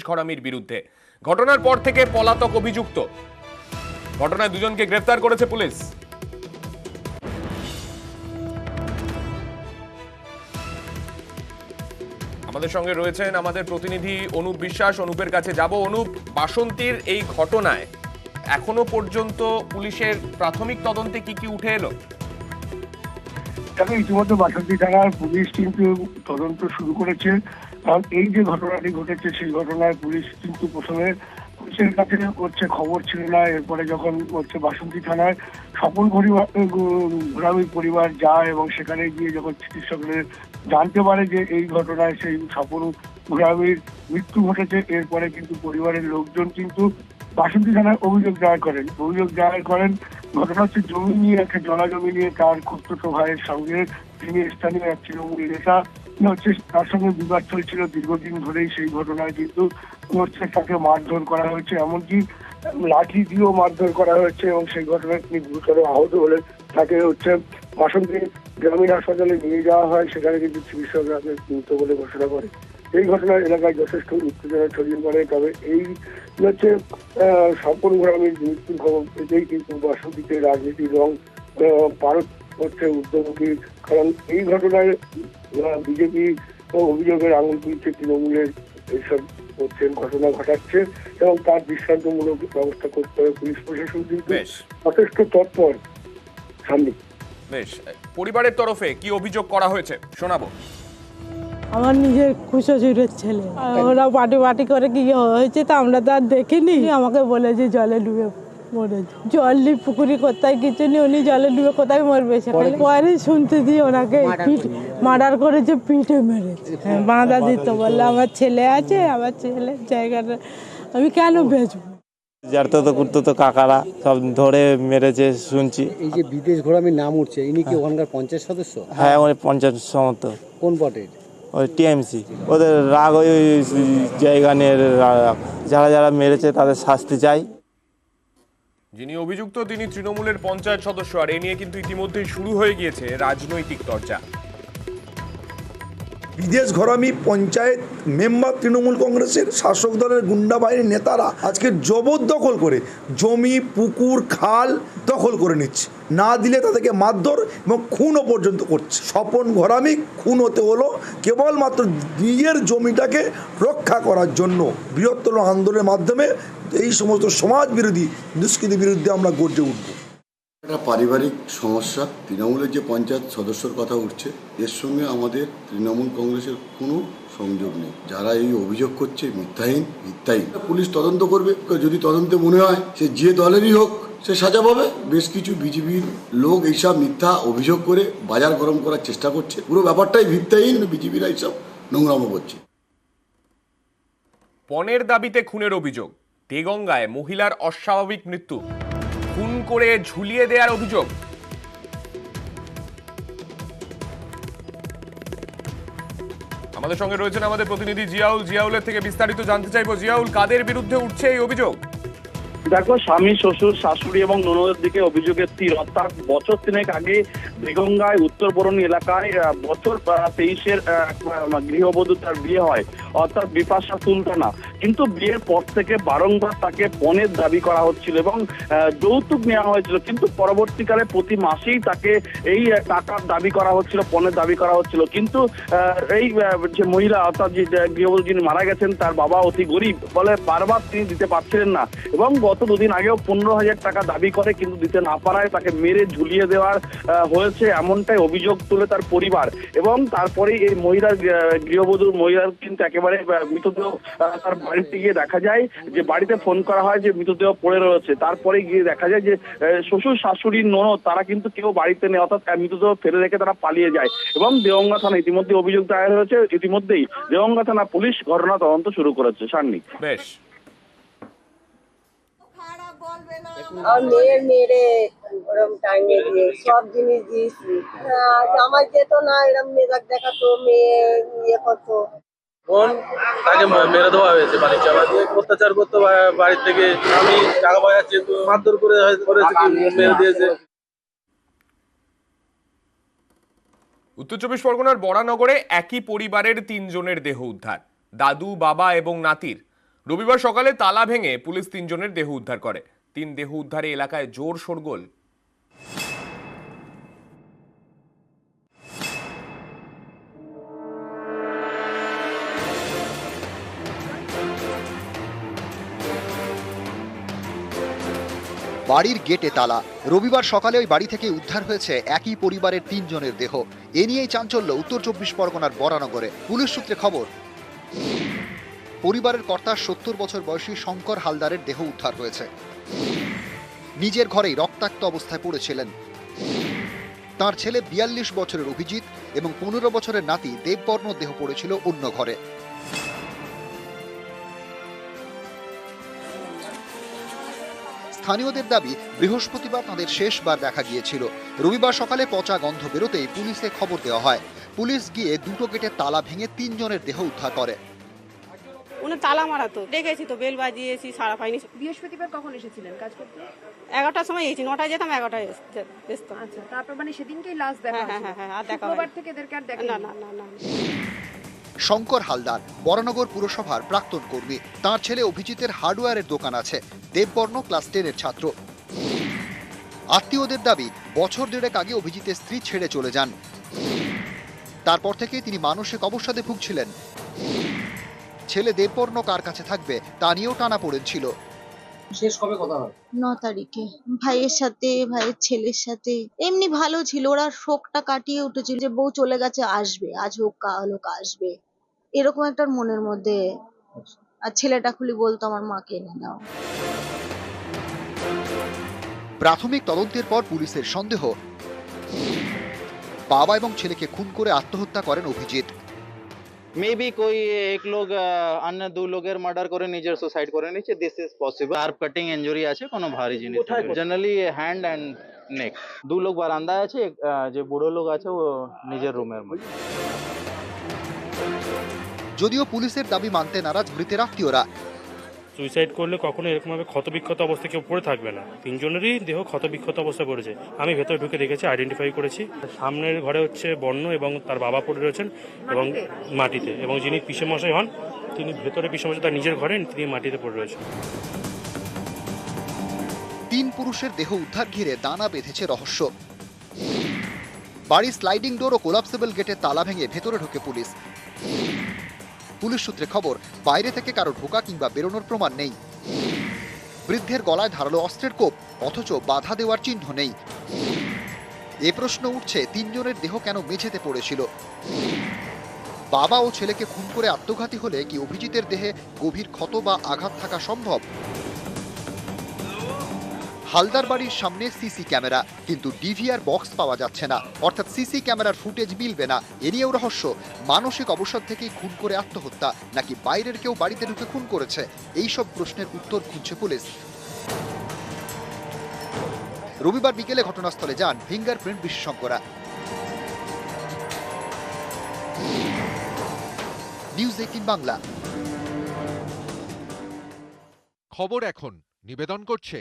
ঘরামির বিরুদ্ধে। ঘটনার পর থেকে পলাতক অভিযুক্ত। ঘটনায় দুজনকে গ্রেফতার করেছে পুলিশ। আমাদের সঙ্গে রয়েছেন আমাদের প্রতিনিধি অনুপ বিশ্বাস। অনুপের কাছে যাব। অনুপ, বাসন্তীর এই ঘটনায় এখনো পর্যন্ত পুলিশের প্রাথমিক তদন্তে কি কি উঠে এলো? ইতিমধ্যে বাসন্তী থানার পুলিশ কিন্তু তদন্ত শুরু করেছে। কারণ এই যে ঘটনাটি ঘটেছে সেই ঘটনায় পুলিশ কিন্তু প্রথমে পুলিশের কাছে খবর ছিল না। এরপরে যখন বাসন্তী থানায় স্বপন ঘোরামির পরিবার যায় এবং সেখানে গিয়ে যখন চিকিৎসকদের জানতে পারে যে এই ঘটনায় সেই স্বপন ঘোরামির মৃত্যু ঘটেছে, এরপরে কিন্তু পরিবারের লোকজন কিন্তু বাসন্তী থানায় অভিযোগ দায়ের করেন। ঘটনা হচ্ছে জমি নিয়ে, একটা জলা জমি নিয়ে তার খুঁড়তুতো ভাইয়ের সঙ্গে, তিনি স্থানীয় এক তৃণমূল নেতা তার সঙ্গে বিবাদ চলছিল দীর্ঘদিন ধরেই। সেই ঘটনায় কিন্তু তাকে মারধর করা হয়েছে, এমনকি লাঠি দিয়েও মারধর করা হয়েছে এবং সেই ঘটনায় তিনি গুরুতর আহত হলে তাকে বাসন্তী গ্রামীণ হাসপাতালে নিয়ে যাওয়া হয়। সেখানে কিন্তু চিকিৎসকরা মৃত বলে ঘোষণা করে। এই ঘটনার এলাকায় যথেষ্ট উত্তেজনা ছড়িয়ে পড়ে। তবে এই স্বপন ঘোরামির মৃত্যুর খবর পেতেই কিন্তু বাসন্তীতে রাজনীতির রং পারদ হচ্ছে ঊর্ধ্বমুখী। কারণ এই ঘটনায় বিজেপি অভিযোগের আঙুল তুলছে তৃণমূলের এইসব ঘটনা ঘটাচ্ছে এবং তার দৃষ্টান্তমূলক ব্যবস্থা করতে হবে। পুলিশ প্রশাসন কিন্তু যথেষ্ট তৎপর। সামনে বেশ, পরিবারের তরফে কি অভিযোগ করা হয়েছে শোনাবো। আমার নিজের শ্বশুরের ছেলে, ওরা পাটি করে কি হয়েছে তা আমরা তো আর দেখিনি। আমাকে বলেছে জলে ডুবে মরেছে, জল নিয়ে পুকুরি কোথায় কিছু নেই, উনি জলে ডুবে কোথায় মরবে। পরে শুনতে দিয়ে ওনাকে মার্ডার করেছে, পিঠে মেরেছে, বাঁধা দিত। বললে আমার ছেলে আছে, আমার ছেলের জায়গাটা আমি কেন বেচবো। তো কাকারা সব ধরে মেরেছে শুনছি। এই যে বিদেশ ঘোরামির নাম উঠছে, ইনি কি ওখানকার পঞ্চায়েত সদস্য? হ্যাঁ, ওই পঞ্চায়েত সমিতি। কোন পটের? ওই টিএমসি। ওদের রাগ ওই জায়গা নিয়ে, যারা যারা মেরেছে তাদের শাস্তি চাই। যিনি অভিযুক্ত তিনি তৃণমূলের পঞ্চায়েত সদস্য। আর এ নিয়ে কিন্তু ইতিমধ্যেই শুরু হয়ে গিয়েছে রাজনৈতিক চর্চা। বিদেশ ঘরামি পঞ্চায়েত মেম্বার তৃণমূল কংগ্রেসের শাসক দলের গুন্ডা বাহিনীর নেতারা আজকে জবরদখল করে জমি, পুকুর, খাল দখল করে নিচ্ছে। না দিলে তাদেরকে মারধর এবং খুনও পর্যন্ত করছে। স্বপন ঘরামি খুন হতে হলো কেবলমাত্র নিজের জমিটাকে রক্ষা করার জন্য। বৃহত্তর আন্দোলনের মাধ্যমে এই সমস্ত সমাজ বিরোধী দুষ্কৃতির বিরুদ্ধে আমরা গর্জে উঠব। একটা পারিবারিক সমস্যা। তৃণমূলের যে পঞ্চায়েত সদস্যর কথা উঠছে, এর সঙ্গে আমাদের তৃণমূল কংগ্রেসের কোনো সংযোগ নেই। যারা এই অভিযোগ করছে মিথ্যাহীন। পুলিশ তদন্ত করবে, যদি তদন্তে মনে হয় সে যে দলেরই হোক সে সাজা পাবে। বেশ কিছু বিজেপির লোক এইসব মিথ্যা অভিযোগ করে বাজার গরম করার চেষ্টা করছে। পুরো ব্যাপারটাই ভিত্তিহীন, বিজেপিরা এইসব নোংরামো করছে। পণের দাবিতে খুনের অভিযোগ। দেগঙ্গায় মহিলার অস্বাভাবিক মৃত্যু, খুন করে ঝুলিয়ে দেওয়ার অভিযোগ। আমাদের সঙ্গে রয়েছেন আমাদের প্রতিনিধি জিয়াউল। জিয়াউলের থেকে বিস্তারিত জানতে চাইবো। জিয়াউল, কাদের বিরুদ্ধে উঠছে এই অভিযোগ? দেখো, স্বামী, শ্বশুর, শাশুড়ি এবং ননদের দিকে অভিযোগের তীর। অর্থাৎ বছর 3 আগে দেগঙ্গায় উত্তর বরণী এলাকায় বছর 23-এর গৃহবধূ তার বিয়ে হয়, অর্থাৎ বিপাশা সুলতানা। কিন্তু বিয়ের পর থেকে বারংবার তাকে পণের দাবি করা হচ্ছিল এবং যৌতুক নেওয়া হয়েছিল। কিন্তু পরবর্তীকালে প্রতি মাসেই তাকে এই টাকার দাবি করা হচ্ছিল, পণের দাবি করা হচ্ছিল। কিন্তু এই যে মহিলা, অর্থাৎ যে গৃহবধূ যিনি মারা গেছেন, তার বাবা অতি গরিব বলে বারবার তিনি দিতে পারছিলেন না এবং গত 2 দিন আগেও 15,000 টাকা দাবি করে, কিন্তু দিতে না পারায় তাকে মেরে ঝুলিয়ে দেওয়ার হয়েছে, এমনটাই অভিযোগ তুলে তার পরিবার। এবং তারপরে এই মহিলার মহিলার কিন্তু একেবারে মৃতদেহ তার বাড়িতে গিয়ে দেখা যায় যে বাড়িতে ফোন করা হয় যে মৃতদেহ পড়ে রয়েছে। তারপরে গিয়ে দেখা যায় যে শ্বশুর, শাশুড়ি, ননদ তারা কিন্তু কেউ বাড়িতে নেই, অর্থাৎ মৃতদেহ ফেলে রেখে তারা পালিয়ে যায়। এবং দেগঙ্গা থানা ইতিমধ্যে অভিযোগ দায়ের হয়েছে। ইতিমধ্যেই দেগঙ্গা থানা পুলিশ ঘটনা তদন্ত শুরু করেছে। সান্নি, বেশ, মেয়ের মেয়েরে ওরম টাইমে দিয়ে সব জিনিস দিয়েছি। আমার যেত না, এরম মেজাক দেখাতো, মেয়ে ইয়ে করতো। তাকে মেরে দেওয়া হয়েছে, বাড়ির চাপা দিয়ে অত্যাচার করতো বাড়ির থেকে। আমি টাকা পয়সা চেয়ে মারধর করে করেছে, কি মেরে দিয়েছে। উত্তর 24 পরগনার বরানগরে একই পরিবারের 3 জনের দেহ উদ্ধার। দাদু, বাবা এবং নাতির। রবিবার সকালে তালা ভেঙে পুলিশ 3 জনের দেহ উদ্ধার করে। 3 দেহ উদ্ধারে এলাকায় জোর শোরগোল। বাড়ির গেটে তালা। রবিবার সকালে ওই বাড়ি থেকে উদ্ধার হয়েছে একই পরিবারের 3 জনের দেহ। এ নিয়েই চাঞ্চল্য উত্তর 24 পরগনার বরানগরে। পুলিশ সূত্রে খবর, পরিবারের কর্তা 70 বছর বয়সী শঙ্কর হালদারের দেহ উদ্ধার হয়েছে। নিজের ঘরেই রক্তাক্ত অবস্থায় পড়েছিলেন। তার ছেলে 42 বছরের অভিজিৎ এবং 15 বছরের নাতি দেববর্ণ দেহ পড়েছিল অন্য ঘরে। স্থানীয়দের দাবি, বৃহস্পতিবার তাদের শেষবার দেখা গিয়েছিল। রবিবার সকালে পচা গন্ধ বেরোতেই পুলিশে খবর দেওয়া হয়। পুলিশ গিয়ে দুটো গেটে তালা ভেঙে 3 জনের দেহ উদ্ধার করে। উনি তালা মারা তো দেখেছি তো, বেল বাজিয়েছি, সারা পাইনি। বৃহস্পতিবার কখন এসেছিলেন কাজ করতে? 11টার সময় এসেছি, 9টায় যেতাম, 11টায় আসতাম। আচ্ছা, তারপর মানে সেদিনকেই লাস্ট দেখা হয়েছিল? হ্যাঁ, আর দেখা শুক্রবার থেকে এদেরকে আর দেখা না না না না। শঙ্কর হালদার বরানগর পুরসভার প্রাক্তন কর্মী। তার ছেলে অভিজিতের হার্ডওয়্যারের দোকান আছে। দেববর্ণ ক্লাস 10-এর ছাত্র। আত্মীয়দের দাবি, বছর দেড়েক আগে অভিজিতের স্ত্রী ছেড়ে চলে যান। তারপর থেকে তিনি মানসিক অবসাদে ভুগছিলেন। ছেলে দেববর্ণ কার কাছে থাকবে তা নিয়েও টানাপোড়েন ছিল। শেষ কবে কথা হয়? 9 তারিখে ভাইয়ের সাথে, ভাইয়ের ছেলের সাথে এমনি ভালো ছিল। ওরা শোকটা কাটিয়ে উঠেছিল যে বউ চলে গেছে, আসবে, আজ হোক কাল হোক আসবে, এরকম একটা মনের মধ্যে। আর ছেলেটা খুলি বলতো আমার মাকে এনে দাও। প্রাথমিক তদন্তের পর পুলিশের সন্দেহ, বাবা এবং ছেলেকে খুন করে আত্মহত্যা করেন অভিজিৎ। মে বি कोई एक लोग अन्य 2 লোকের মার্ডার করে নিজের সুসাইড করে নিচ্ছে। This is possible. আর কাটিং ইনজুরি আছে, কোনো ভারী জিনিস জেনারেলি হ্যান্ড এন্ড নেক। 2 লোক বারান্দায় আছে, যে বুড়ো লোক আছে ও নিজের রুমের মধ্যে। যদিও পুলিশের দাবি মানতে নারাজ মৃতের আত্মীয়রা। সুইসাইড করলে কখনো এরকমভাবে ক্ষতবিক্ষত অবস্থায় কেউ পড়ে থাকবে না। 3 জনেরই দেহ ক্ষতবিক্ষত অবস্থায় পড়েছে। আমি ভেতরে ঢুকে দেখেছি, আইডেন্টিফাই করেছি। সামনের ঘরে হচ্ছে বর্ণ এবং তার বাবা পড়ে রয়েছেন এবং মাটিতে, এবং যিনি পিসেমশাই হন তিনি ভেতরে পিসেমশাই তার নিজের ঘরে, তিনি মাটিতে পড়ে রয়েছেন। 3 পুরুষের দেহ উদ্ধার ঘিরে দানা বেঁধেছে রহস্য। বাড়ির স্লাইডিং ডোর ও কোলাপসেবল গেটে তালা ভেঙে ভেতরে ঢোকে পুলিশ। পুলিশ সূত্রে খবর, বাইরে থেকে কারো ঢোকা কিংবা বেরোনোর প্রমাণ নেই। বৃদ্ধের গলায় ধারালো অস্ত্রের কোপ, অথচ বাধা দেওয়ার চিহ্ন নেই। এ প্রশ্ন উঠছে, 3 জনের দেহ কেন মেঝেতে পড়েছিল? বাবা ও ছেলেকে খুন করে আত্মঘাতী হলে কি অভিজিতের দেহে গভীর ক্ষত বা আঘাত থাকা সম্ভব? হালদার বাড়ির সামনে সিসি ক্যামেরা, কিন্তু ডিভিআর বক্স পাওয়া যাচ্ছে না, অর্থাৎ সিসি ক্যামেরার ফুটেজ মিলবে না। এ নিয়েও রহস্য, মানসিক অবসাদ থেকেই খুন করে আত্মহত্যা, নাকি বাইরের কেউ বাড়িতে ঢুকে খুন করেছে? এইসব প্রশ্নের উত্তর খুঁজছে পুলিশ। রবিবার বিকেলে ঘটনাস্থলে যান ফিঙ্গারপ্রিন্ট বিশেষজ্ঞরা। নিউজ 18 বাংলা। খবর এখন নিবেদন করছে